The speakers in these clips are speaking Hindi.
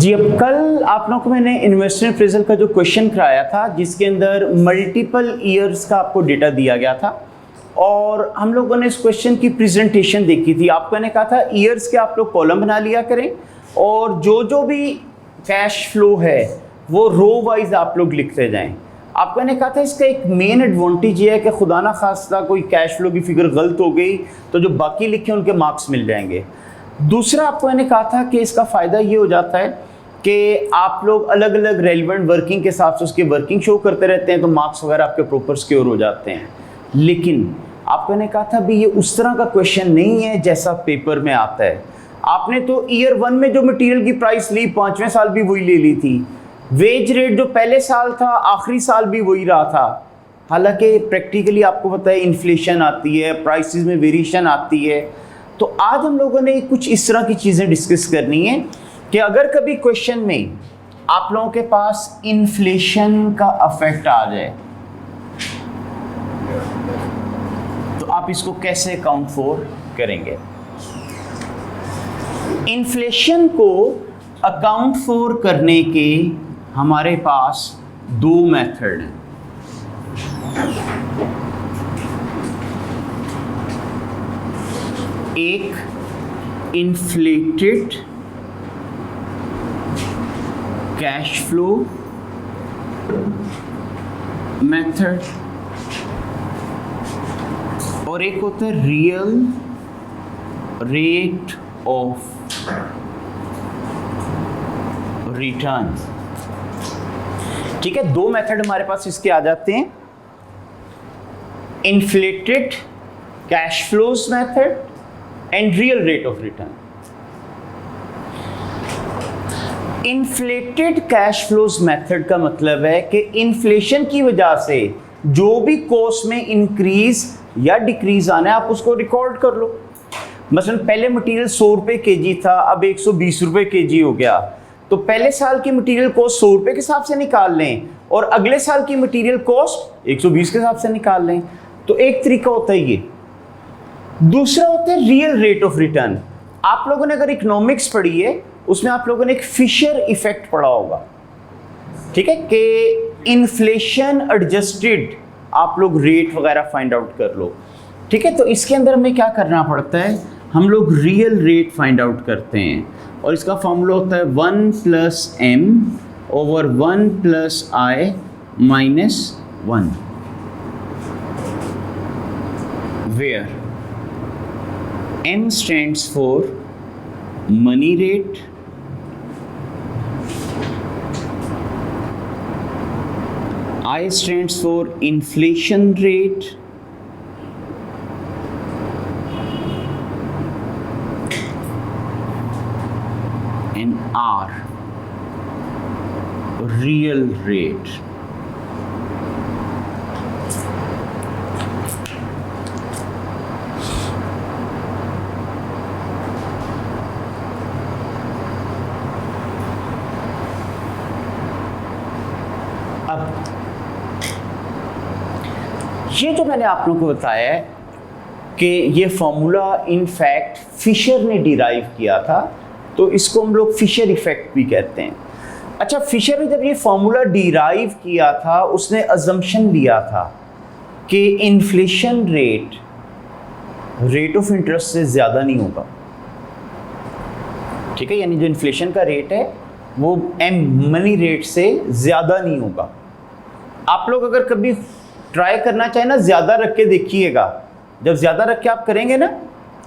जी, अब कल आप लोगों को मैंने इन्वेस्टमेंट अप्रेजल का जो क्वेश्चन कराया था जिसके अंदर मल्टीपल ईयर्स का आपको डेटा दिया गया था और हम लोगों ने इस क्वेश्चन की प्रेजेंटेशन देखी थी। आपको मैंने कहा था ईयर्स के आप लोग कॉलम बना लिया करें और जो भी कैश फ्लो है वो रो वाइज आप लोग लिखते जाएं। आपको मैंने कहा था इसका एक मेन एडवांटेज ये है कि खुदा ना खास्ता कोई कैश फ्लो की फिगर गलत हो गई तो जो बाकी लिखे उनके मार्क्स मिल जाएंगे। दूसरा आपको मैंने कहा था कि इसका फ़ायदा ये हो जाता है कि आप लोग अलग अलग रेलिवेंट वर्किंग के हिसाब से उसकी वर्किंग शो करते रहते हैं तो मार्क्स वगैरह आपके प्रॉपर सिक्योर हो जाते हैं। लेकिन आपको मैंने कहा था भी ये उस तरह का क्वेश्चन नहीं है जैसा पेपर में आता है। आपने तो ईयर 1 में जो मटेरियल की प्राइस ली 5वें साल भी वही ले ली थी, वेज रेट जो पहले साल था आखिरी साल भी वही रहा था। हालांकि प्रैक्टिकली आपको पता है इन्फ्लेशन आती है, प्राइसेस में वेरिएशन आती है। तो आज हम लोगों ने कुछ इस तरह की चीज़ें डिस्कस करनी है कि अगर कभी क्वेश्चन में आप लोगों के पास इन्फ्लेशन का अफेक्ट आ जाए तो आप इसको कैसे अकाउंट फॉर करेंगे। इन्फ्लेशन को अकाउंट फॉर करने के हमारे पास दो मेथड हैं। एक इन्फ्लेटेड कैश फ्लो मेथड और एक होता है रियल रेट ऑफ रिटर्न। ठीक है, दो मेथड हमारे पास इसके आ जाते हैं, inflated cash flows method and real rate of return. Inflated cash flows method का मतलब है कि इन्फ्लेशन की वजह से जो भी कॉस्ट में इंक्रीज या डिक्रीज आना है आप उसको रिकॉर्ड कर लो। मसलन पहले मटेरियल 100 रुपये केजी था, अब 120 रुपये केजी हो गया, तो पहले साल की मटेरियल कॉस्ट 100 रुपये के हिसाब से निकाल लें और अगले साल की मटेरियल कॉस्ट 120 के हिसाब से निकाल लें। तो एक तरीका होता है ये। दूसरा होता है रियल रेट ऑफ रिटर्न। आप लोगों ने अगर इकोनॉमिक्स पढ़ी है उसमें आप लोगों ने एक फिशर इफेक्ट पढ़ा होगा, ठीक है, कि इन्फ्लेशन एडजस्टेड आप लोग रेट वगैरह फाइंड आउट कर लो। ठीक है, तो इसके अंदर हमें क्या करना पड़ता है, हम लोग रियल रेट फाइंड आउट करते हैं और इसका फॉर्मूला होता है 1 + m over 1 + i - 1 where m stands for money rate, I stands for inflation rate, and R real rate। अब ये जो मैंने आप लोगों को बताया है कि ये फॉर्मूला इनफैक्ट फिशर ने डिराइव किया था, तो इसको हम लोग फिशर इफेक्ट भी कहते हैं। अच्छा, फिशर ने जब ये फॉर्मूला डिराइव किया था उसने अजम्पशन लिया था कि इन्फ्लेशन रेट ऑफ इंटरेस्ट से ज़्यादा नहीं होगा। ठीक है, यानी जो इन्फ्लेशन का रेट है वो मनी रेट से ज़्यादा नहीं होगा। आप लोग अगर कभी ट्राई करना चाहे ना, ज़्यादा रख के देखिएगा। जब ज़्यादा रख के आप करेंगे ना,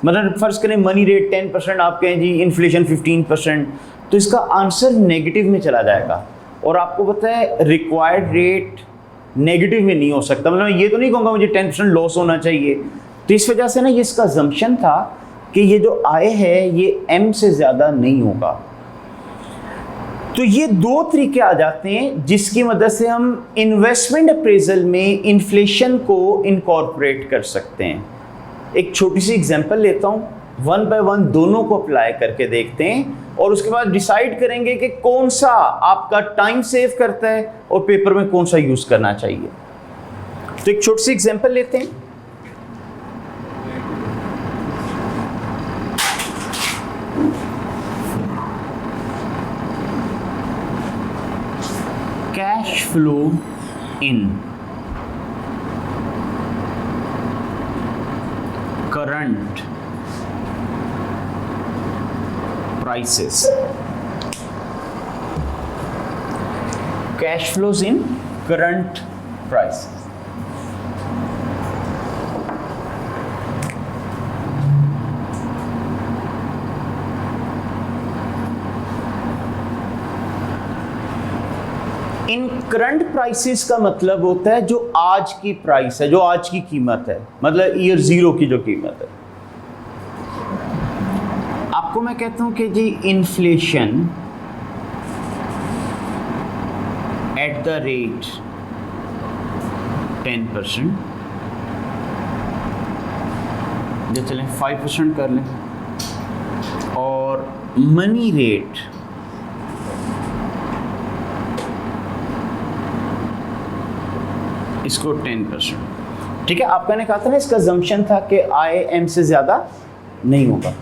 मतलब फर्ज करें मनी रेट 10%, आप कहें जी इन्फ्लेशन 15%, तो इसका आंसर नेगेटिव में चला जाएगा। और आपको पता है रिक्वायर्ड रेट नेगेटिव में नहीं हो सकता, मतलब मैं ये तो नहीं कहूँगा मुझे 10% लॉस होना चाहिए। तो इस वजह से ना ये इसका अजम्पशन था कि ये जो आय है ये m से ज़्यादा नहीं होगा। तो ये दो तरीके आ जाते हैं जिसकी मदद से हम इन्वेस्टमेंट अप्रेजल में इन्फ्लेशन को इनकॉर्पोरेट कर सकते हैं। एक छोटी सी एग्जांपल लेता हूँ, 1 by 1 दोनों को अप्लाई करके देखते हैं और उसके बाद डिसाइड करेंगे कि कौन सा आपका टाइम सेव करता है और पेपर में कौन सा यूज़ करना चाहिए। तो एक छोटी सी एग्जांपल लेते हैं। Cash flow in current prices, cash flows in current prices. In current prices का मतलब होता है जो आज की प्राइस है, जो आज की कीमत है, मतलब ईयर 0 की जो कीमत है। आपको मैं कहता हूं कि जी इन्फ्लेशन एट द रेट 10%, जो चलें 5% कर लें, और मनी रेट इसको 10%। ठीक है, आपका ने कहा था ना, इसका assumption था कि IM से ज़्यादा नहीं होगा।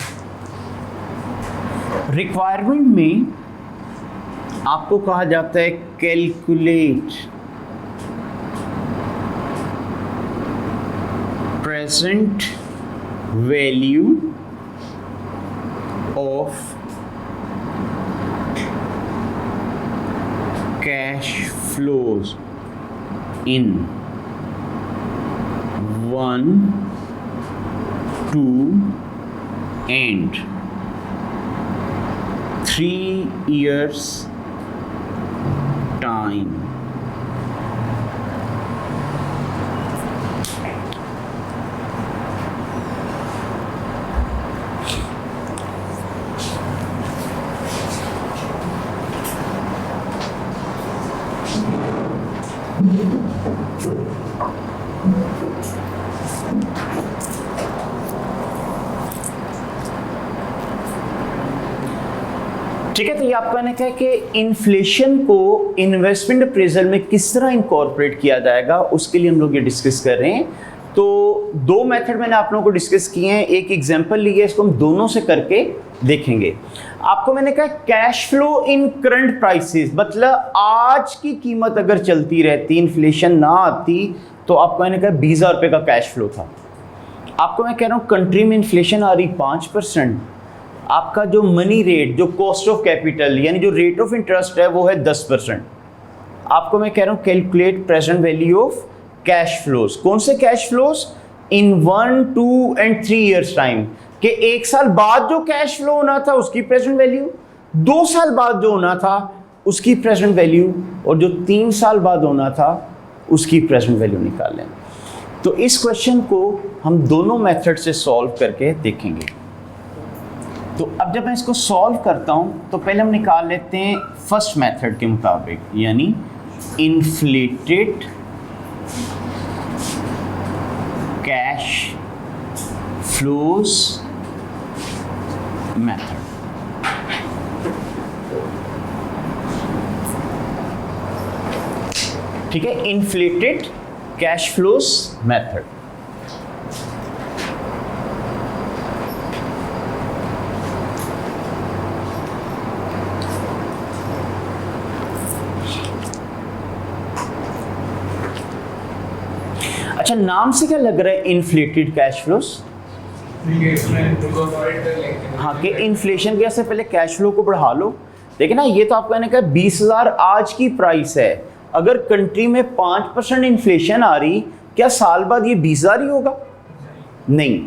रिक्वायरमेंट में आपको कहा जाता है calculate present value of cash flows in 1, 2 and 3 years time। ठीक है, तो ये आपका ने कहा कि इन्फ्लेशन को इन्वेस्टमेंट अप्रेजल में किस तरह इनकॉर्पोरेट किया जाएगा, उसके लिए हम लोग ये डिस्कस कर रहे हैं। तो 2 मेथड मैंने आप लोगों को डिस्कस किए हैं, एक एग्जांपल लिया, इसको हम दोनों से करके देखेंगे। आपको मैंने कहा cash flow in current prices, मतलब आज की कीमत अगर चलती रहती, इन्फ्लेशन ना आती, तो आपको मैंने कहा 20,000 रुपये का कैश फ्लो था। आपको मैं कह रहा हूँ कंट्री में इन्फ्लेशन आ रही 5%, आपका जो मनी रेट, जो कॉस्ट ऑफ कैपिटल यानी जो रेट ऑफ इंटरेस्ट है वो है 10%। आपको मैं कह रहा हूँ calculate present value of cash flows. कौन से cash flows? In 1, 2 and 3 years time, कि 1 साल बाद जो कैश फ्लो होना था उसकी प्रेजेंट वैल्यू, 2 साल बाद जो होना था उसकी प्रेजेंट वैल्यू, और जो 3 साल बाद होना था उसकी प्रेजेंट वैल्यू निकालें। तो इस क्वेश्चन को हम दोनों मेथड से सॉल्व करके देखेंगे। तो अब जब मैं इसको सॉल्व करता हूँ तो पहले हम निकाल लेते हैं फर्स्ट मेथड के मुताबिक, यानी इन्फ्लेटेड कैश फ्लोज मेथड। ठीक है, इन्फ्लेटेड कैश फ्लोज मेथड। अच्छा, नाम से क्या लग रहा है इन्फ्लेटेड कैश फ्लोज? हाँ, कि इन्फ्लेशन की वजह से पहले कैश फ्लो को बढ़ा लो। देखिए ना, ये तो आपको मैंने कहा 20,000 आज की प्राइस है, अगर कंट्री में 5% इन्फ्लेशन आ रही, क्या साल बाद ये 20,000 ही होगा? नहीं।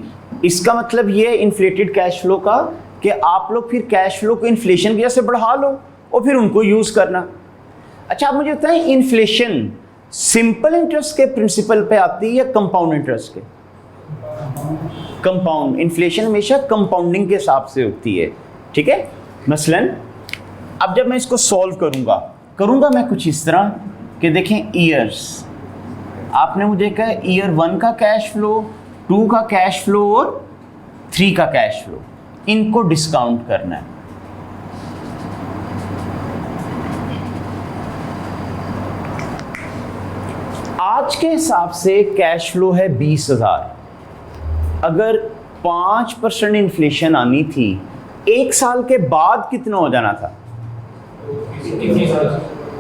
इसका मतलब ये है इन्फ्लेटेड कैश फ्लो का कि आप लोग फिर कैश फ्लो को इन्फ्लेशन की वजह से बढ़ा लो और फिर उनको यूज करना। अच्छा, आप मुझे बताएं, इन्फ्लेशन सिंपल इंटरेस्ट के प्रिंसिपल पे आती है या कंपाउंड इंटरेस्ट के? कंपाउंड। इन्फ्लेशन हमेशा कंपाउंडिंग के हिसाब से होती है। ठीक है, मसलन अब जब मैं इसको सॉल्व करूंगा मैं कुछ इस तरह कि देखें ईयर्स, आपने मुझे कहा ईयर 1 का कैश फ्लो, 2 का कैश फ्लो और 3 का कैश फ्लो, इनको डिस्काउंट करना है। आज के हिसाब से कैश फ्लो है 20,000। अगर 5% इन्फ्लेशन आनी थी, 1 साल के बाद कितना हो जाना था?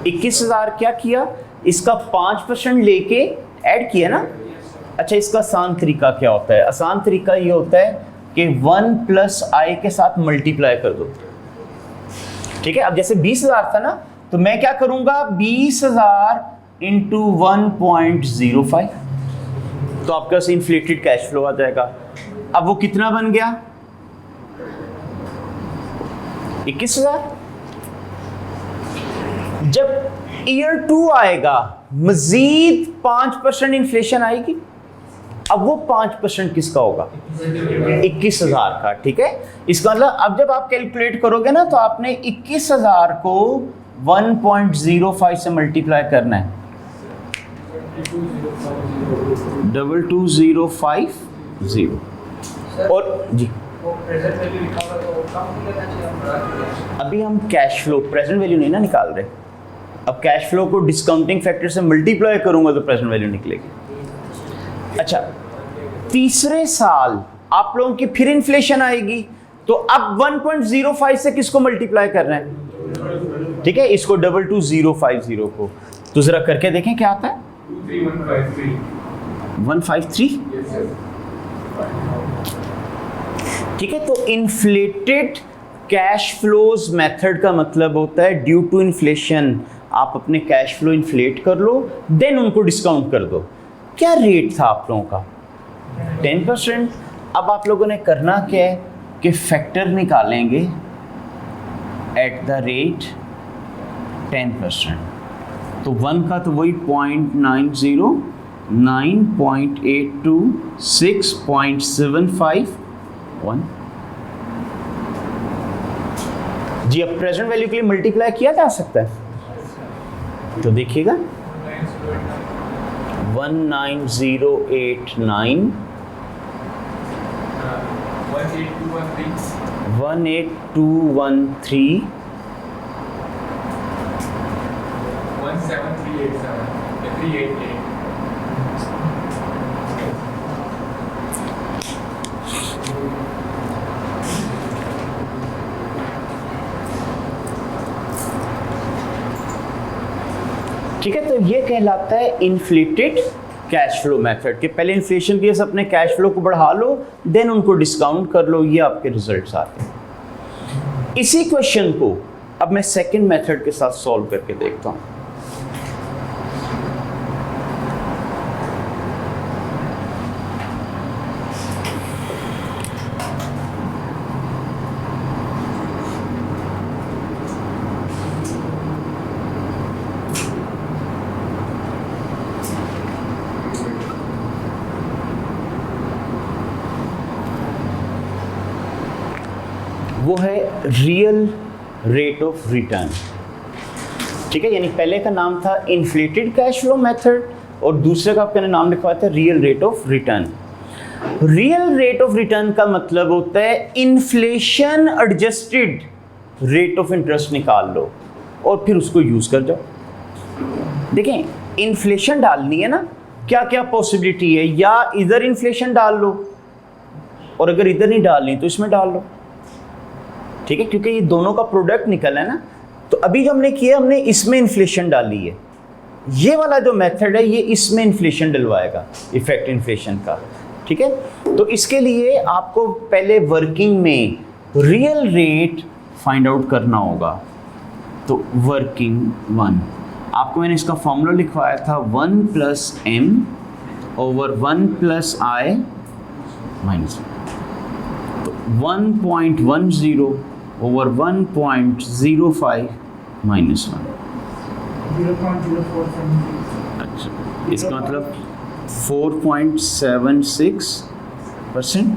21,000 क्या किया, इसका 5% लेके ऐड किया ना। अच्छा, इसका आसान तरीका क्या होता है? आसान तरीका ये होता है कि 1 प्लस आई के साथ मल्टीप्लाई कर दो। ठीक है, अब जैसे 20,000 था ना, तो मैं क्या करूंगा, 20,000 इंटू 1.05, तो आपका इन्फ्लेटेड कैश फ्लो आ जाएगा। अब वो कितना बन गया, 21,000। जब ईयर 2 आएगा, मजीद 5% इन्फ्लेशन आएगी। अब वो 5% किसका होगा, 21,000 का। ठीक है, इसका मतलब अब जब आप कैलकुलेट करोगे ना, तो आपने 21,000 को 1.05 से मल्टीप्लाई करना है, 22,050। और जी अभी हम कैश फ्लो, प्रेजेंट वैल्यू नहीं ना निकाल रहे। अब कैश फ्लो को डिस्काउंटिंग फैक्टर से मल्टीप्लाई करूंगा तो प्रेजेंट वैल्यू निकलेगी। अच्छा, तीसरे साल आप लोगों की फिर इन्फ्लेशन आएगी, तो अब 1.05 से किसको मल्टीप्लाई करना है? ठीक है, इसको 22,050 को, तो जरा करके देखें क्या आता है। 153। ठीक है, तो इन्फ्लेटेड कैश फ्लोज मेथड का मतलब होता है ड्यू टू इन्फ्लेशन आप अपने कैश फ्लो इन्फ्लेट कर लो, देन उनको डिस्काउंट कर दो। क्या रेट था आप लोगों का? 10%। अब आप लोगों ने करना क्या है कि फैक्टर निकालेंगे एट द रेट 10%। तो 1 का तो वही 0.90, 9.82, 6.75, 1। जी, अब प्रेजेंट वैल्यू के लिए मल्टीप्लाई किया जा सकता है, तो देखिएगा 19089, 18213, 17387, 388। ठीक है, तो ये कहलाता है इन्फ्लेटेड कैश फ्लो मेथड कि पहले इन्फ्लेशन की अपने कैश फ्लो को बढ़ा लो, देन उनको डिस्काउंट कर लो, ये आपके रिजल्ट्स आते हैं। इसी क्वेश्चन को अब मैं सेकंड मेथड के साथ सॉल्व करके देखता हूं। वो है रियल रेट ऑफ रिटर्न। ठीक है, यानी पहले का नाम था इन्फ्लेटेड कैश फ्लो मेथड और दूसरे का आपने नाम लिखवाया था real rate of return. Real rate of return का मतलब होता है inflation adjusted rate of interest निकाल लो और फिर उसको यूज कर जाओ। देखें, इन्फ्लेशन डालनी है ना, क्या क्या पॉसिबिलिटी है, या इधर इन्फ्लेशन डाल लो और अगर इधर नहीं डालनी तो इसमें डाल लो। ठीक है, क्योंकि ये दोनों का प्रोडक्ट निकला है ना। तो अभी जो हमने किया, हमने इसमें इन्फ्लेशन डाली है। ये वाला जो मेथड है ये इसमें इन्फ्लेशन डलवाएगा, इफेक्ट इन्फ्लेशन का। ठीक है, तो इसके लिए आपको पहले वर्किंग में रियल रेट फाइंड आउट करना होगा। तो वर्किंग 1, आपको मैंने इसका फॉर्मूला लिखवाया था 1 + m / 1 + i - 1.10 over 1.05 minus 1। 0.0473। अच्छा, इसका मतलब 4.76%।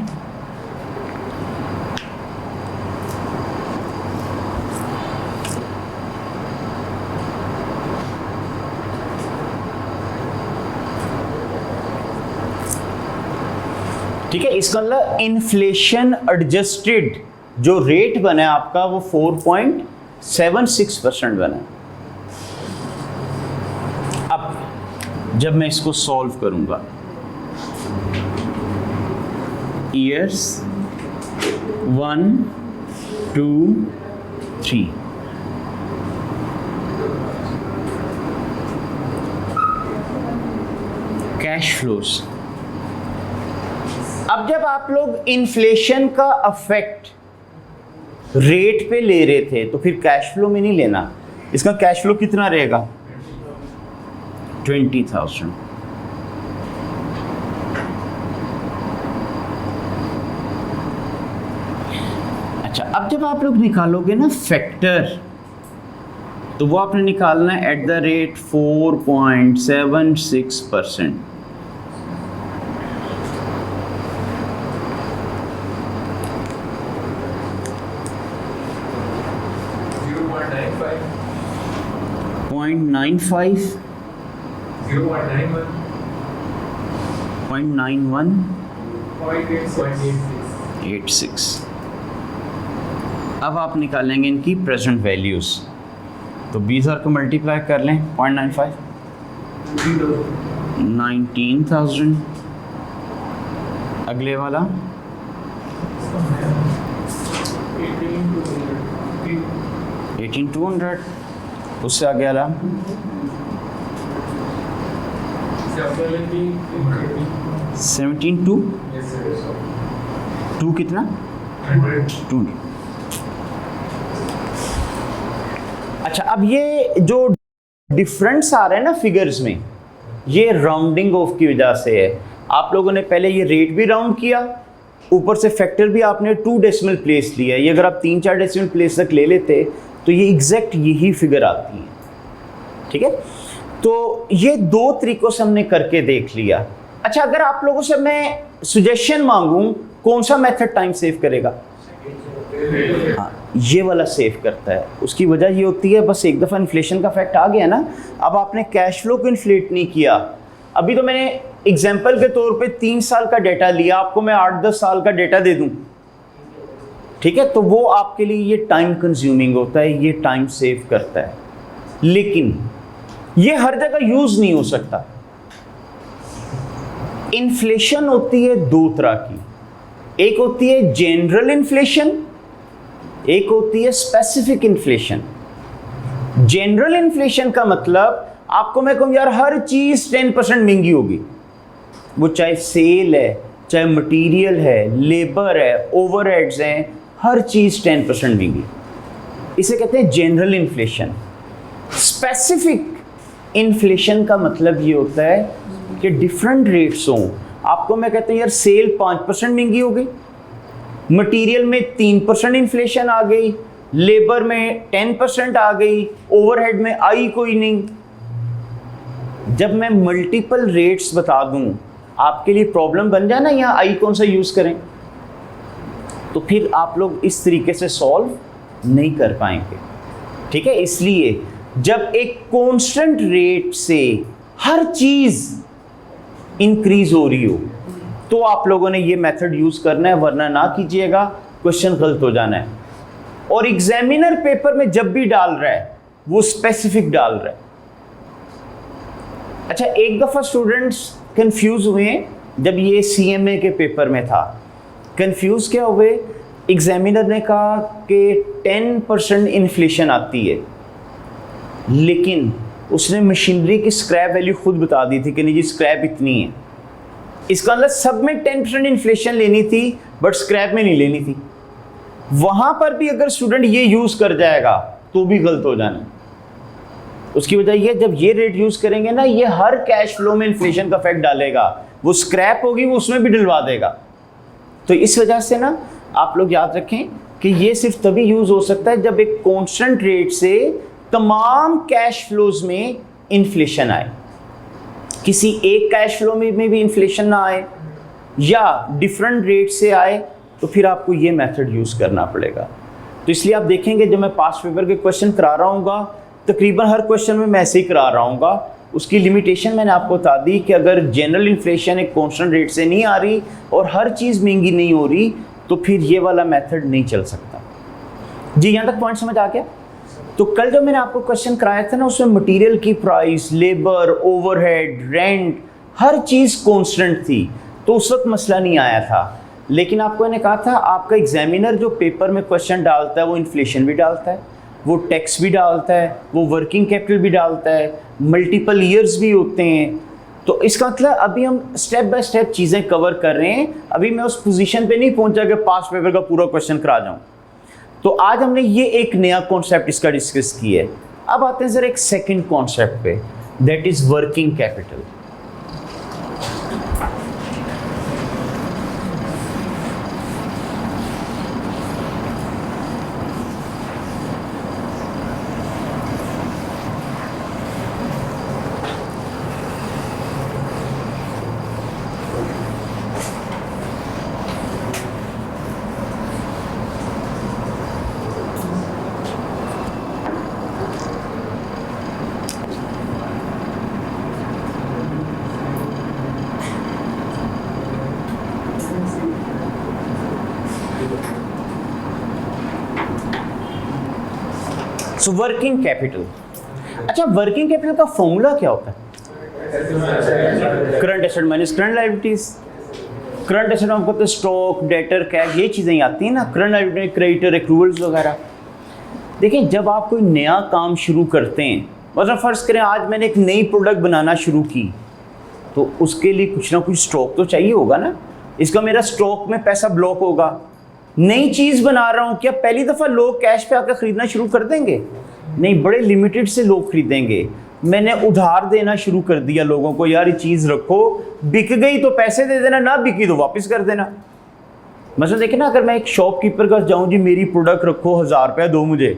ठीक है, इसका मतलब इन्फ्लेशन एडजस्टेड जो रेट बना है आपका वो 4.76% बना है। अब जब मैं इसको सॉल्व करूंगा, ईयर्स 1, 2, 3, कैश फ्लोज। अब जब आप लोग इन्फ्लेशन का अफेक्ट रेट पे ले रहे थे तो फिर कैश फ्लो में नहीं लेना, इसका कैश फ्लो कितना रहेगा 20,000। अच्छा, अब जब आप लोग निकालोगे ना फैक्टर, तो वो आपने निकालना है एट द रेट 4.76%। .95, 0.91, 0.91, 0.86. अब आप निकालेंगे इनकी प्रेजेंट वैल्यूज, तो 20,000 को मल्टीप्लाई कर लें 0.95, 19,000। अगले वाला 18,200, उससे आगे वाला 17,200, टू कितना 200। अच्छा, अब ये जो डिफरेंस आ रहा है ना फिगर्स में, ये राउंडिंग ऑफ की वजह से है। आप लोगों ने पहले ये रेट भी राउंड किया, ऊपर से फैक्टर भी आपने 2 डेसिमल प्लेस लिया। ये अगर आप 3-4 डेसिमल प्लेस तक ले लेते तो ये एग्जैक्ट यही फिगर आती है। ठीक है, तो ये 2 तरीकों से हमने करके देख लिया। अच्छा, अगर आप लोगों से मैं सजेशन मांगूं कौन सा मेथड टाइम सेव करेगा? हाँ, ये वाला सेव करता है। उसकी वजह ये होती है, बस एक दफ़ा इन्फ्लेशन का फैक्ट आ गया ना, अब आपने कैश फ्लो को इन्फ्लेट नहीं किया। अभी तो मैंने एग्जांपल के तौर पे 3 साल का डेटा लिया, आपको मैं 8-10 साल का डेटा दे दूं, ठीक है, तो वो आपके लिए ये टाइम कंज्यूमिंग होता है, ये टाइम सेव करता है। लेकिन ये हर जगह यूज नहीं हो सकता। इन्फ्लेशन होती है 2 तरह की, एक होती है जनरल इन्फ्लेशन, एक होती है स्पेसिफिक इन्फ्लेशन। जनरल इन्फ्लेशन का मतलब आपको मैं कहूँ यार हर चीज 10% महंगी होगी, वो चाहे सेल है, चाहे मटेरियल है, लेबर है, ओवरहेड्स हैं, हर चीज 10% महंगी। इसे कहते हैं जनरल इन्फ्लेशन। स्पेसिफिक इन्फ्लेशन का मतलब ये होता है कि डिफरेंट रेट्स हों। आपको मैं कहता हूँ यार सेल 5% महंगी हो गई, मटेरियल में 3% इन्फ्लेशन आ गई, लेबर में 10% आ गई, ओवरहेड में आई कोई नहीं। जब मैं मल्टीपल रेट्स बता दूं आपके लिए प्रॉब्लम बन जाए ना यहाँ आई कौन सा यूज करें, तो फिर आप लोग इस तरीके से सॉल्व नहीं कर पाएंगे। ठीक है, इसलिए जब एक कांस्टेंट रेट से हर चीज इंक्रीज हो रही हो तो आप लोगों ने ये मेथड यूज करना है, वरना ना कीजिएगा, क्वेश्चन गलत हो जाना है। और एग्जामिनर पेपर में जब भी डाल रहा है वो स्पेसिफिक डाल रहा है। अच्छा, एक दफा स्टूडेंट्स कंफ्यूज हुए जब ये सीएमए के पेपर में था। कंफ्यूज क्या हुए, एग्जामिनर ने कहा कि 10% इन्फ्लेशन आती है, लेकिन उसने मशीनरी की स्क्रैप वैल्यू खुद बता दी थी कि नहीं जी स्क्रैप इतनी है। इसका मतलब सब में 10% इन्फ्लेशन लेनी थी बट स्क्रैप में नहीं लेनी थी। वहां पर भी अगर स्टूडेंट ये यूज कर जाएगा तो भी गलत हो जाना। उसकी वजह ये, जब ये रेट यूज करेंगे ना, ये हर कैश फ्लो में इन्फ्लेशन का फैक्ट डालेगा, वो स्क्रैप होगी वो उसमें भी डलवा देगा। तो इस वजह से ना आप लोग याद रखें कि ये सिर्फ तभी यूज हो सकता है जब एक कांस्टेंट रेट से तमाम कैश फ्लोज में इन्फ्लेशन आए। किसी एक कैश फ्लो में भी इन्फ्लेशन ना आए या डिफरेंट रेट से आए तो फिर आपको ये मेथड यूज करना पड़ेगा। तो इसलिए आप देखेंगे जब मैं पास्ट पेपर के क्वेश्चन करा रहा हूँगा, तकरीबन हर क्वेश्चन में मैं ऐसे ही करा रहा हूँगा। उसकी लिमिटेशन मैंने आपको बता दी कि अगर जनरल इन्फ्लेशन एक कांस्टेंट रेट से नहीं आ रही और हर चीज़ महंगी नहीं हो रही तो फिर ये वाला मेथड नहीं चल सकता। जी, यहाँ तक पॉइंट समझ आ गया? तो कल जब मैंने आपको क्वेश्चन कराया था ना, उसमें मटेरियल की प्राइस, लेबर, ओवरहेड, रेंट, हर चीज़ कांस्टेंट थी, तो उस वक्त मसला नहीं आया था। लेकिन आपको मैंने कहा था आपका एग्जामिनर जो पेपर में क्वेश्चन डालता है वो इन्फ्लेशन भी डालता है, वो टैक्स भी डालता है, वो वर्किंग कैपिटल भी डालता है, मल्टीपल ईयर्स भी होते हैं। तो इसका मतलब अभी हम स्टेप बाय स्टेप चीज़ें कवर कर रहे हैं। अभी मैं उस पोजीशन पे नहीं पहुंचा कि पास्ट पेपर का पूरा क्वेश्चन करा जाऊं। तो आज हमने ये एक नया कॉन्सेप्ट इसका डिस्कस किया है। अब आते हैं सर एक सेकंड कॉन्सेप्ट पे, that is working capital. So working capital, अच्छा वर्किंग कैपिटल का फॉर्मूला क्या होता है? Current asset minus current liabilities. Current asset में हमको तो स्टॉक, डेटर, कैश ये चीज़ें आती हैं ना, करंट लायबिलिटी, क्रेडिटर, एक्रूवल्स वगैरह। देखिए जब आप कोई नया काम शुरू करते हैं, मतलब फर्ज करें आज मैंने एक नई प्रोडक्ट बनाना शुरू की, तो उसके लिए कुछ ना कुछ स्टॉक तो चाहिए होगा ना। इसका मेरा स्टॉक में पैसा ब्लॉक होगा। नई चीज़ बना रहा हूँ, क्या पहली दफ़ा लोग कैश पे आकर ख़रीदना शुरू कर देंगे? नहीं, बड़े लिमिटेड से लोग खरीदेंगे। मैंने उधार देना शुरू कर दिया लोगों को, यार ये चीज़ रखो, बिक गई तो पैसे दे देना, ना बिकी तो वापस कर देना। मतलब देखिए ना, अगर मैं एक शॉपकीपर का जाऊँ, जी मेरी प्रोडक्ट रखो, 1000 रुपया दो मुझे,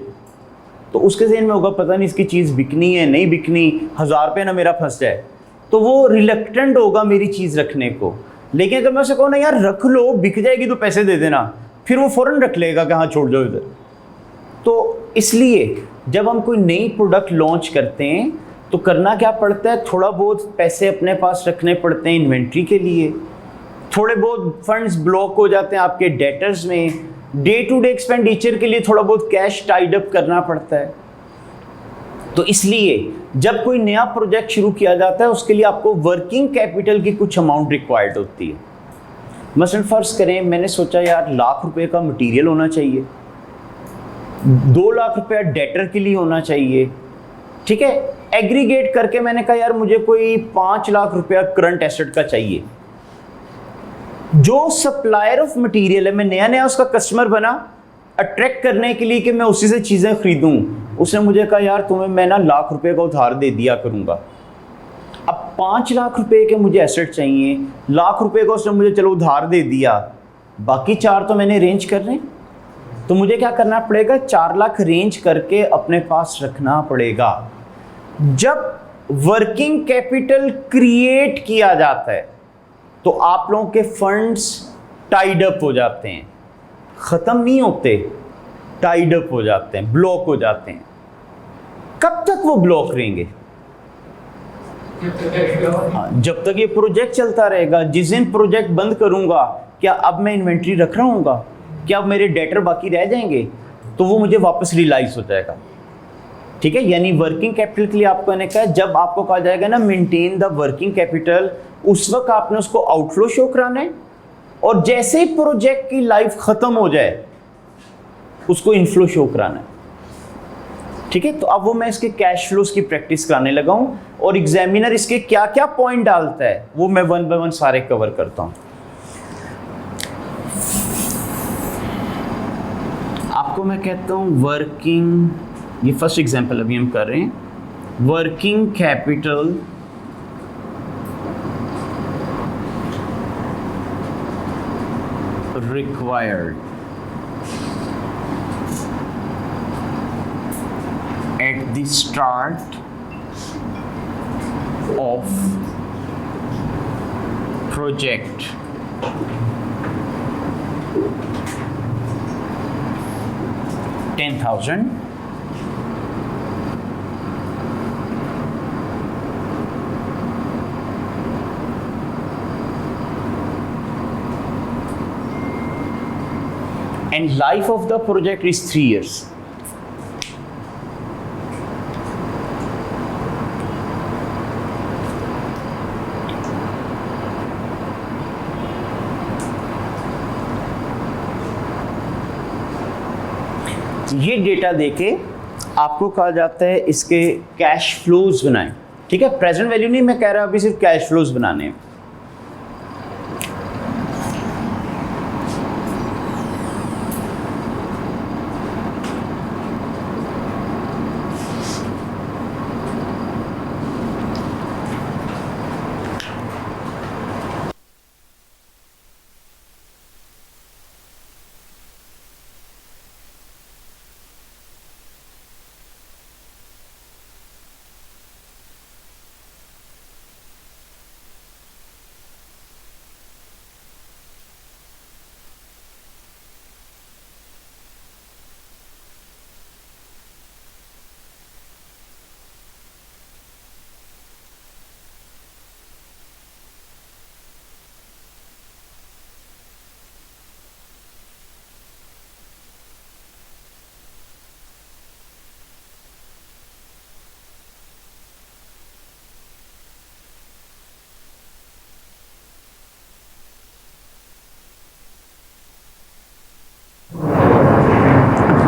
तो उसके ज़हन में होगा पता नहीं इसकी चीज़ बिकनी है नहीं बिकनी, 1000 रुपये ना मेरा फंस जाए, तो वो रिलक्टेंट होगा मेरी चीज़ रखने को। लेकिन अगर मैं उसे कहूँ ना यार रख लो, बिक जाएगी तो पैसे दे देना, फिर वो फ़ौरन रख लेगा कि हाँ छोड़ जाओ इधर। तो इसलिए जब हम कोई नई प्रोडक्ट लॉन्च करते हैं तो करना क्या पड़ता है, थोड़ा बहुत पैसे अपने पास रखने पड़ते हैं इन्वेंट्री के लिए, थोड़े बहुत फंड्स ब्लॉक हो जाते हैं आपके डेटर्स में, डे टू डे एक्सपेंडिचर के लिए थोड़ा बहुत कैश टाइड अप करना पड़ता है। तो इसलिए जब कोई नया प्रोजेक्ट शुरू किया जाता है उसके लिए आपको वर्किंग कैपिटल की कुछ अमाउंट रिक्वायर्ड होती है। मसलन फ़र्ज़ करें मैंने सोचा यार ₹1,00,000 का मटेरियल होना चाहिए, 2 लाख रुपया डेटर के लिए होना चाहिए, ठीक है। एग्रीगेट करके मैंने कहा यार मुझे कोई 5 लाख रुपया करंट एसेट का चाहिए। जो सप्लायर ऑफ मटेरियल है, मैं नया नया उसका कस्टमर बना, अट्रैक्ट करने के लिए कि मैं उसी से चीज़ें खरीदूं, उसने मुझे कहा यार तुम्हें मैं ना ₹1,00,000 का उधार दे दिया करूँगा। अब 5 लाख रुपए के मुझे एसेट चाहिए, ₹1,00,000 का उसने मुझे चलो उधार दे दिया, बाकी 4 तो मैंने अरेंज कर रहे हैं। तो मुझे क्या करना पड़ेगा, 4 लाख अरेंज करके अपने पास रखना पड़ेगा। जब वर्किंग कैपिटल क्रिएट किया जाता है तो आप लोगों के फंड्स टाइड अप हो जाते हैं, ख़त्म नहीं होते, टाइड अप हो जाते हैं, ब्लॉक हो जाते हैं। कब तक वो ब्लॉक रहेंगे? जब तक ये प्रोजेक्ट चलता रहेगा। जिस दिन प्रोजेक्ट बंद करूंगा, क्या अब मैं इन्वेंट्री रख रहा हूँगा, क्या अब मेरे डेटर बाकी रह जाएंगे, तो वो मुझे वापस रियलाइज हो जाएगा, ठीक है। यानी वर्किंग कैपिटल के लिए आपको मैंने कहा, जब आपको कहा जाएगा ना मेंटेन द वर्किंग कैपिटल, उस वक्त आपने उसको आउटफ्लो शो कराना है, और जैसे ही प्रोजेक्ट की लाइफ खत्म हो जाए उसको इनफ्लो शो कराना है, ठीक है। तो अब वो मैं इसके कैश फ्लोज की प्रैक्टिस कराने लगा हूं, और एग्जामिनर इसके क्या क्या पॉइंट डालता है वो मैं 1 बाय 1 सारे कवर करता हूं। आपको मैं कहता हूं वर्किंग, ये फर्स्ट एग्जांपल अभी हम कर रहे हैं, working capital required at the start of project. $10,000. And life of the project is 3 years. ये डेटा देके आपको कहा जाता है इसके कैश फ्लोज बनाएं। ठीक है, प्रेजेंट वैल्यू नहीं मैं कह रहा अभी, सिर्फ कैश फ्लोज बनाने हैं।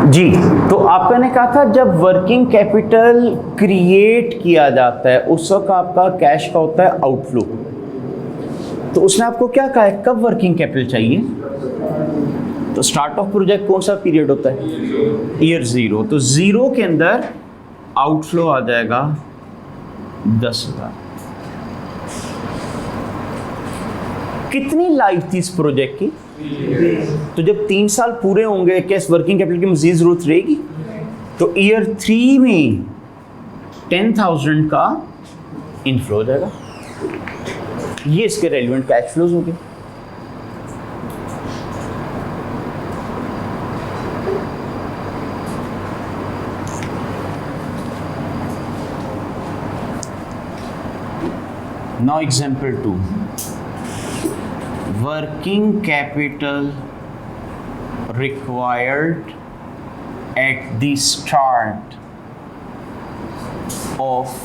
जी, तो आपका ने कहा था जब वर्किंग कैपिटल क्रिएट किया जाता है उस वक्त आपका कैश का होता है आउटफ्लो। तो उसने आपको क्या कहा है, कब वर्किंग कैपिटल चाहिए? तो स्टार्ट ऑफ प्रोजेक्ट कौन सा पीरियड होता है? ईयर 0। तो 0 के अंदर आउटफ्लो आ जाएगा 10,000। कितनी लाइफ थी इस प्रोजेक्ट की? तो जब 3 साल पूरे होंगे क्या इस वर्किंग कैपिटल की मजीद जरूरत रहेगी? तो ईयर 3 में 10,000 का इनफ्लो हो जाएगा। ये इसके रेलिवेंट कैश फ्लोज हो गए। Now example 2, working capital required at the start of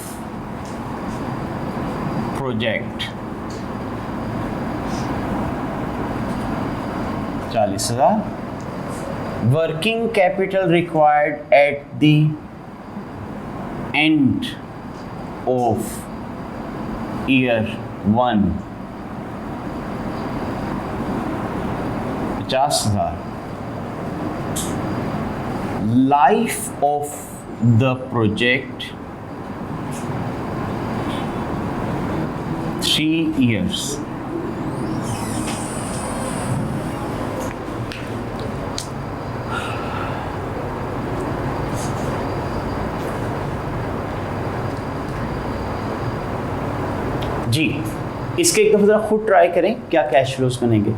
project 40,000। working capital required at the end of year 1 50,000। Life of the project 3 years। जी, इसके एक दफा जरा खुद ट्राई करें क्या कैश फ्लोज बनेंगे।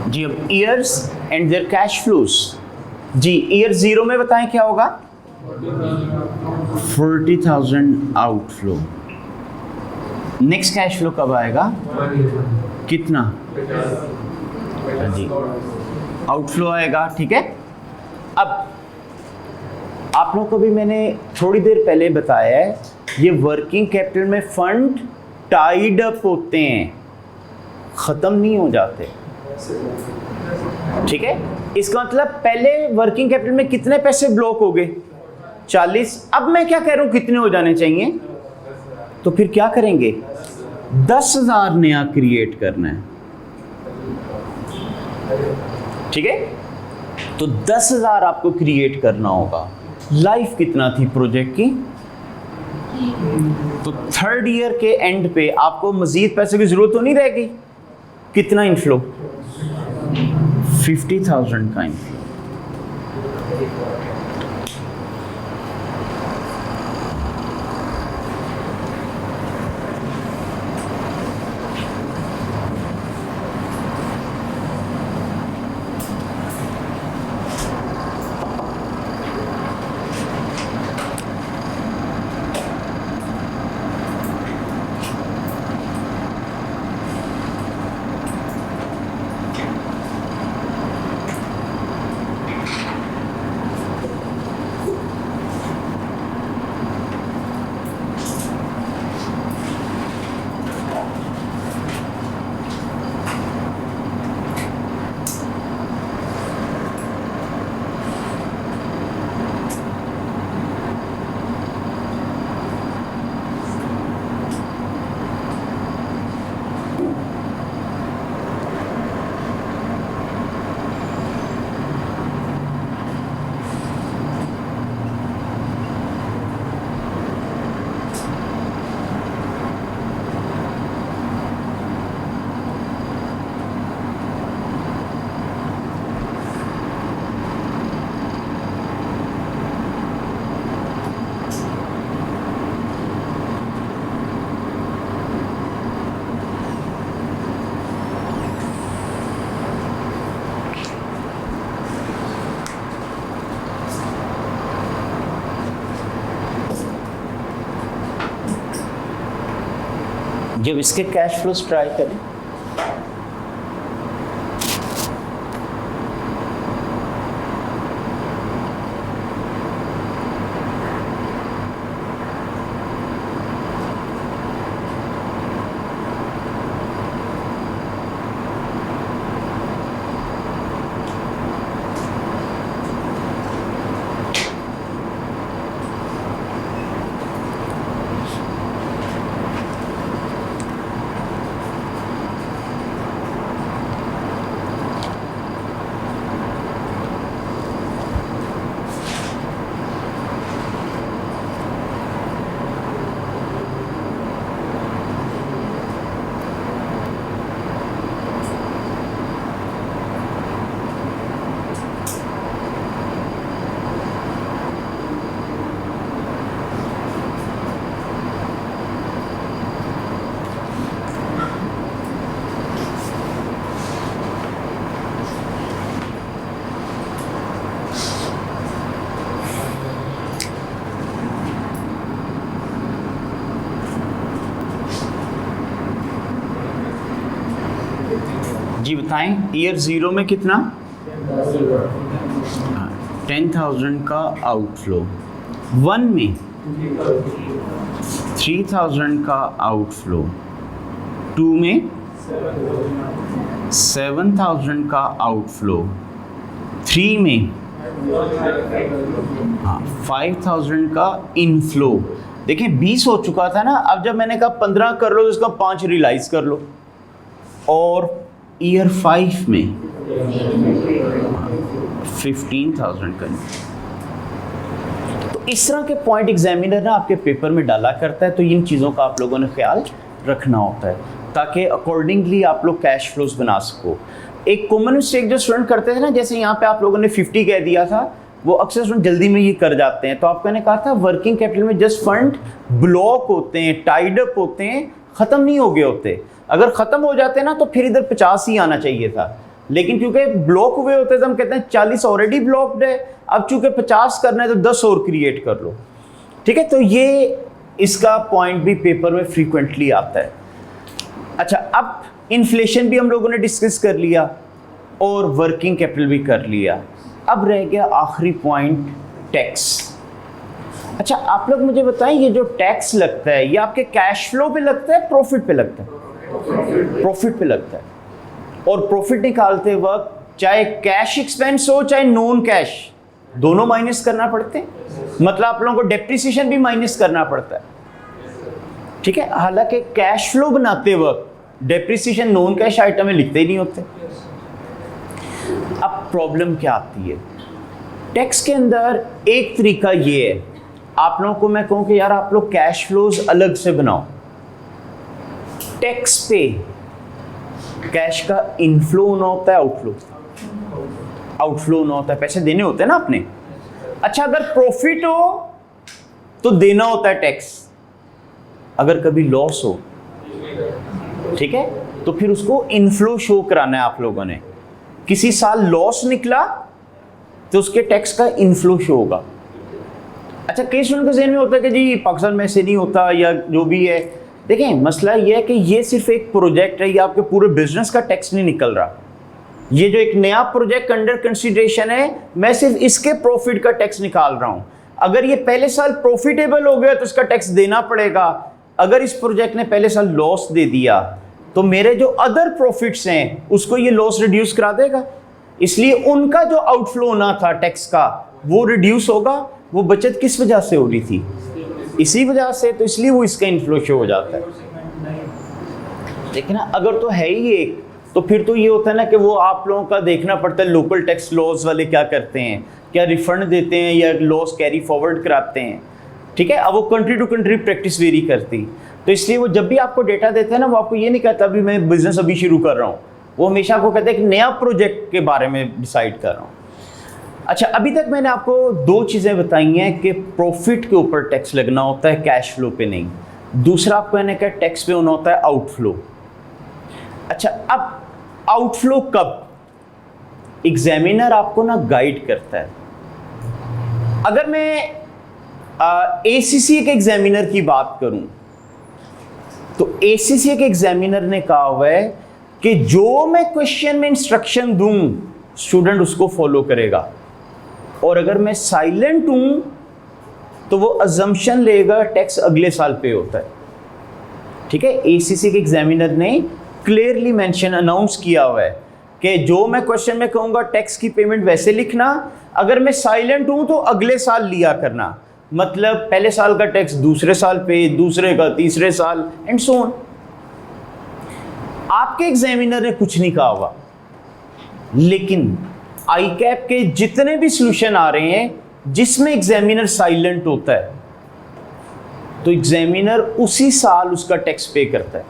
जी, अब years and their cash flows. जी, ईयर 0 में बताएं क्या होगा? 40,000 आउटफ्लो। नेक्स्ट कैश फ्लो कब आएगा? कितना? जी, आउटफ्लो आएगा। ठीक है, अब आप लोगों को भी मैंने थोड़ी देर पहले बताया है, ये वर्किंग कैपिटल में फंड टाइड अप होते हैं, ख़त्म नहीं हो जाते। ठीक है, इसका मतलब पहले वर्किंग कैपिटल में कितने पैसे ब्लॉक हो गए? 40। अब मैं क्या कह रहा हूं, कितने हो जाने चाहिए? तो फिर क्या करेंगे? 10,000 नया क्रिएट करना है। ठीक है, तो 10,000 आपको क्रिएट करना होगा। लाइफ कितना थी प्रोजेक्ट की? तो थर्ड ईयर के एंड पे आपको मजीद पैसे की जरूरत तो नहीं रहेगी। कितना इनफ्लो? 50,000 का इनफ्लो। जब इसके कैश फ्लोस ट्राई करें, जी बताएं, ईयर 0 में कितना? 10,000 का आउटफ्लो। 1 में 3,000 का आउटफ्लो। 2 में 7,000 का आउटफ्लो। 3 में 5,000 का इनफ्लो। देखिए 20 हो चुका था ना, अब जब मैंने कहा 15 कर लो तो इसका 5 रियलाइज कर लो। और ईयर 5 में 15,000 का। तो इस तरह के पॉइंट एग्जामिनर ना आपके पेपर में डाला करता है, तो इन चीज़ों का आप लोगों ने ख्याल रखना होता है ताकि अकॉर्डिंगली आप लोग कैश फ्लोज बना सको। एक कॉमन मिस्टेक जो स्टूडेंट करते थे ना, जैसे यहाँ पे आप लोगों ने 50 कह दिया था, वो अक्सर स्टूडेंट जल्दी में ये कर जाते हैं। तो आपको मैंने कहा था वर्किंग कैपिटल में जस्ट फंड ब्लॉक होते हैं, टाइड अप होते हैं, ख़त्म नहीं हो गए होते। अगर ख़त्म हो जाते ना तो फिर इधर 50 ही आना चाहिए था, लेकिन क्योंकि ब्लॉक हुए होते तो हम कहते हैं 40 ऑलरेडी ब्लॉक्ड है, अब चूंकि 50 करना है तो 10 और क्रिएट कर लो। ठीक है, तो ये इसका पॉइंट भी पेपर में फ्रीक्वेंटली आता है। अच्छा, अब इन्फ्लेशन भी हम लोगों ने डिस्कस कर लिया और वर्किंग कैपिटल भी कर लिया। अब रह गया आखिरी पॉइंट, टैक्स। अच्छा, आप लोग मुझे बताएं, ये जो टैक्स लगता है ये आपके कैश फ्लो पे लगता है, प्रॉफिट पे लगता है? प्रॉफिट पे लगता है। और प्रॉफिट निकालते वक्त चाहे कैश एक्सपेंस हो चाहे नॉन कैश, दोनों माइनस करना पड़ते हैं। मतलब आप लोगों को डेप्रिसिएशन भी माइनस करना पड़ता है। ठीक है, हालांकि कैश फ्लो बनाते वक्त डेप्रिसिएशन नॉन कैश आइटम में लिखते ही नहीं होते। अब प्रॉब्लम क्या आती है? टैक्स के अंदर एक तरीका ये है, आप लोगों को मैं कहूँ कि यार आप लोग कैश फ्लोज अलग से बनाओ। टैक्स पे कैश का इनफ्लो होना होता है, आउटफ्लो होना होता है, पैसे देने होते हैं ना आपने। अच्छा, अगर प्रॉफिट हो तो देना होता है टैक्स, अगर कभी लॉस हो, ठीक है, तो फिर उसको इनफ्लो शो कराना है आप लोगों ने। किसी साल लॉस निकला तो उसके टैक्स का इनफ्लो शो होगा। अच्छा, कई स्टूडेंट के ज़हन में होता है कि जी पाकिस्तान में ऐसे नहीं होता या जो भी है। देखें, मसला ये है कि ये सिर्फ एक प्रोजेक्ट है, ये आपके पूरे बिजनेस का टैक्स नहीं निकल रहा। ये जो एक नया प्रोजेक्ट अंडर कंसीडरेशन है, मैं सिर्फ इसके प्रॉफिट का टैक्स निकाल रहा हूँ। अगर ये पहले साल प्रॉफिटेबल हो गया तो इसका टैक्स देना पड़ेगा। अगर इस प्रोजेक्ट ने पहले साल लॉस दे दिया तो मेरे जो अदर प्रॉफिट्स हैं उसको ये लॉस रिड्यूस करा देगा, इसलिए उनका जो आउटफ्लो होना था टैक्स का वो रिड्यूस होगा। वो बचत किस वजह से हो रही थी? इसी वजह से, तो इसलिए वो इसका इनफ्लो शो हो जाता है। लेकिन अगर तो है ही एक, तो फिर तो ये होता है ना कि वो आप लोगों का देखना पड़ता है लोकल टैक्स लॉज वाले क्या करते हैं, क्या रिफंड देते हैं या लॉस कैरी फॉरवर्ड कराते हैं, ठीक है। अब वो country to country practice vary करती, तो इसलिए वो जब भी आपको डेटा देते हैं ना, वो आपको ये नहीं कहता अभी मैं बिजनेस अभी शुरू कर रहा हूँ, वो हमेशा आपको कहते हैं कि नया प्रोजेक्ट के बारे में डिसाइड कर रहा हूँ। अच्छा, अभी तक मैंने आपको दो चीज़ें बताई हैं कि प्रॉफिट के ऊपर टैक्स लगना होता है, कैश फ्लो पे नहीं। दूसरा आपको मैंने कहा टैक्स पे होना होता है आउटफ्लो। अच्छा, अब आउटफ्लो कब? एग्जामिनर आपको ना गाइड करता है। अगर मैं ACCA के एग्जामिनर की बात करूं तो ACCA के एग्जामिनर ने कहा हुआ है कि जो मैं क्वेश्चन में इंस्ट्रक्शन दूं स्टूडेंट उसको फॉलो करेगा, और अगर मैं साइलेंट हूं तो वो अजम्पशन लेगा टैक्स अगले साल पे होता है, ठीक है। ACCA के एग्जामिनर ने क्लियरली मेंशन अनाउंस किया हुआ है कि जो मैं क्वेश्चन में कहूँगा टैक्स की पेमेंट वैसे लिखना, अगर मैं साइलेंट हूँ तो अगले साल लिया करना। मतलब पहले साल का टैक्स दूसरे साल पे, दूसरे का तीसरे साल, एंड सो ऑन। आपके एग्जामिनर ने कुछ नहीं कहा हुआ, लेकिन ICAP के जितने भी सॉल्यूशन आ रहे हैं जिसमें एग्जामिनर साइलेंट होता है तो एग्जामिनर उसी साल उसका टैक्स पे करता है।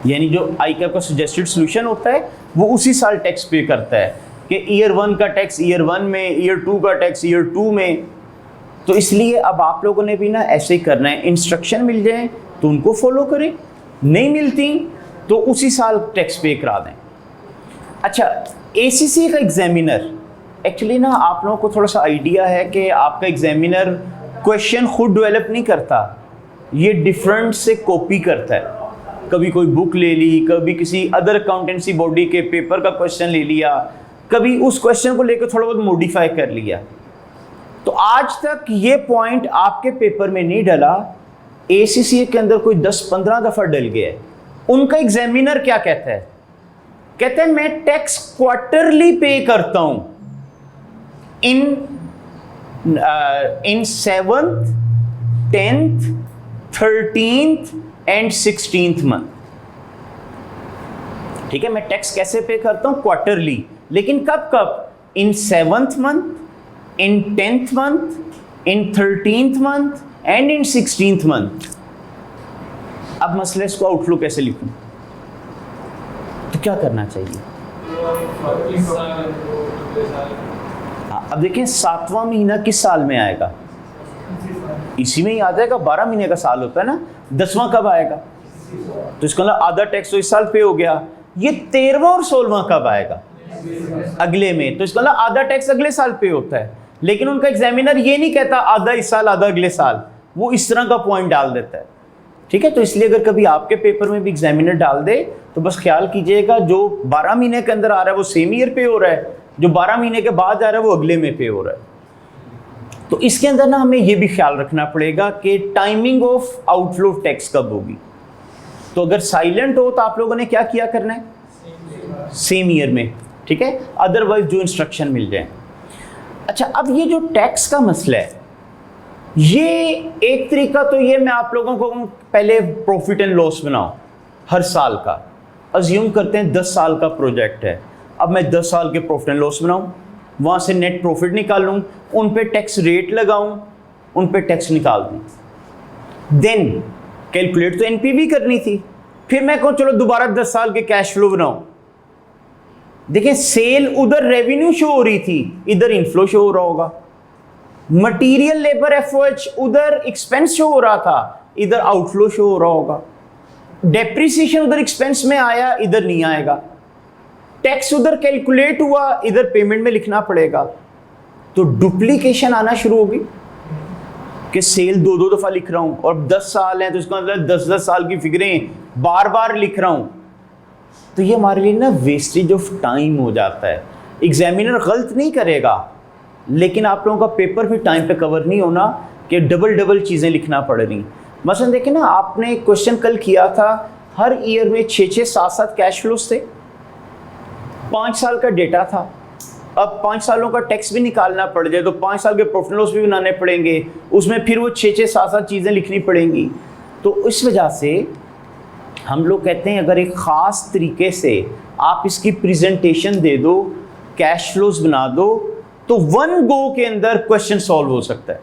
यानी जो ICAP का सजेस्टेड सॉल्यूशन होता है वो उसी साल टैक्स पे करता है कि ईयर 1 का टैक्स ईयर 1 में, ईयर 2 का टैक्स ईयर 2 में। तो इसलिए अब आप लोगों ने भी ना ऐसे ही करना है, इंस्ट्रक्शन मिल जाए तो उनको फॉलो करें, नहीं मिलती तो उसी साल टैक्स पे करा दें। अच्छा, ACCA का एग्जामिनर एक्चुअली ना आप लोगों को थोड़ा सा आइडिया है कि आपका एग्जामिनर क्वेश्चन खुद डेवलप नहीं करता, ये डिफरेंट से कॉपी करता है। कभी कोई बुक ले ली, कभी किसी अदर अकाउंटेंसी बॉडी के पेपर का क्वेश्चन ले लिया, कभी उस क्वेश्चन को लेकर थोड़ा बहुत मॉडिफाई कर लिया। तो आज तक ये पॉइंट आपके पेपर में नहीं डला, ACCA के अंदर कोई 10-15 दफ़ा डल गया है। उनका एग्जामिनर क्या कहता है? कहते हैं मैं टैक्स क्वार्टरली पे करता हूं इन 7th, 10th, 13th and 16th month. ठीक है, मैं टैक्स कैसे पे करता हूं? क्वार्टरली। लेकिन कब कब? इन 7th month, in 10th month, in 13th month and in 16th month. अब मसले इसको आउटलुक कैसे लिखूं? तो क्या करना चाहिए? अब देखिए 7वां महीना किस साल में आएगा? इसी में ही आ जाएगा, 12 महीने का साल होता है ना। 10वां कब आएगा? तो इसका मतलब आधा टैक्स तो इस साल पे हो गया। ये 13वां और 16वां कब आएगा? अगले में। तो इसका मतलब आधा टैक्स अगले साल पे होता है। लेकिन उनका एग्जामिनर ये नहीं कहता आधा इस साल आधा अगले साल, वो इस तरह का पॉइंट डाल देता है। ठीक है, तो इसलिए अगर कभी आपके पेपर में भी एग्जामिनर डाल दे तो बस ख्याल कीजिएगा जो 12 महीने के अंदर आ रहा है वो सेम ईयर पे हो रहा है, जो 12 महीने के बाद आ रहा है वो अगले में पे हो रहा है। तो इसके अंदर ना हमें ये भी ख्याल रखना पड़ेगा कि टाइमिंग ऑफ आउटफ्लो टैक्स कब होगी। तो अगर साइलेंट हो तो आप लोगों ने क्या किया करना है? सेम ईयर में। ठीक है, अदरवाइज जो इंस्ट्रक्शन मिल जाए। अच्छा, अब ये जो टैक्स का मसला है, ये एक तरीका तो ये मैं आप लोगों को पहले प्रॉफिट एंड लॉस बनाओ हर साल का। अज्यूम करते हैं 10 साल का प्रोजेक्ट है, अब मैं 10 साल के प्रॉफिट एंड लॉस बनाऊं। वहाँ से नेट प्रॉफिट निकालूँ, उन पे टैक्स रेट लगाऊँ, उन पे टैक्स निकाल दूँ। देन कैलकुलेट तो एनपीवी करनी थी। फिर मैं कहूँ चलो दोबारा 10 साल के कैश फ्लो बनाओ। देखिए सेल उधर रेवेन्यू शो हो रही थी, इधर इनफ्लो शो हो रहा होगा। मटीरियल लेबर एफओएच उधर एक्सपेंस शो हो रहा था, इधर आउटफ्लो शो हो रहा होगा। डेप्रिसिएशन उधर एक्सपेंस में आया, इधर नहीं आएगा। टैक्स उधर कैलकुलेट हुआ, इधर पेमेंट में लिखना पड़ेगा। तो डुप्लीकेशन आना शुरू होगी कि सेल दो दफा लिख रहा हूं और 10 साल है तो इसका मतलब 10 साल की फिगरें बार बार लिख रहा हूं। तो ये हमारे लिए ना वेस्टेज ऑफ टाइम हो जाता है। एग्जामिनर गलत नहीं करेगा, लेकिन आप लोगों का पेपर भी टाइम पे कवर नहीं होना कि डबल चीज़ें लिखना पड़ रही। मसलन देखिए ना, आपने क्वेश्चन कल किया था, हर ईयर में 6 7 कैश फ्लोस थे, 5 साल का डेटा था। अब 5 सालों का टैक्स भी निकालना पड़ जाए तो 5 साल के प्रॉफिट लॉस भी बनाने पड़ेंगे, उसमें फिर वो 6 7 चीज़ें लिखनी पड़ेंगी। तो इस वजह से हम लोग कहते हैं अगर एक ख़ास तरीके से आप इसकी प्रेजेंटेशन दे दो, कैश फ्लोस बना दो, तो 1 गो के अंदर क्वेश्चन सॉल्व हो सकता है।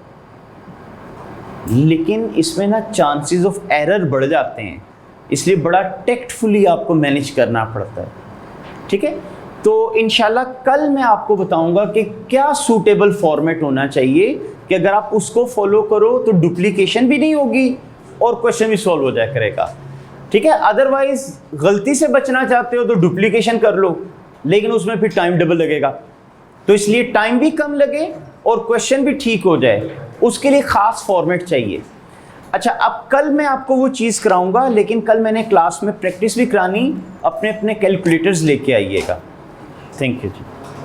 लेकिन इसमें ना चांसेस ऑफ एरर बढ़ जाते हैं, इसलिए बड़ा टेक्टफुली आपको मैनेज करना पड़ता है। ठीक है, तो इंशाल्लाह कल मैं आपको बताऊंगा कि क्या सूटेबल फॉर्मेट होना चाहिए कि अगर आप उसको फॉलो करो तो डुप्लीकेशन भी नहीं होगी और क्वेश्चन भी सॉल्व हो जाया करेगा। ठीक है, अदरवाइज गलती से बचना चाहते हो तो डुप्लीकेशन कर लो, लेकिन उसमें फिर टाइम डबल लगेगा। तो इसलिए टाइम भी कम लगे और क्वेश्चन भी ठीक हो जाए, उसके लिए ख़ास फॉर्मेट चाहिए। अच्छा, अब कल मैं आपको वो चीज़ कराऊंगा, लेकिन कल मैंने क्लास में प्रैक्टिस भी करानी। अपने अपने कैलकुलेटर्स लेके आइएगा। Thank you ji.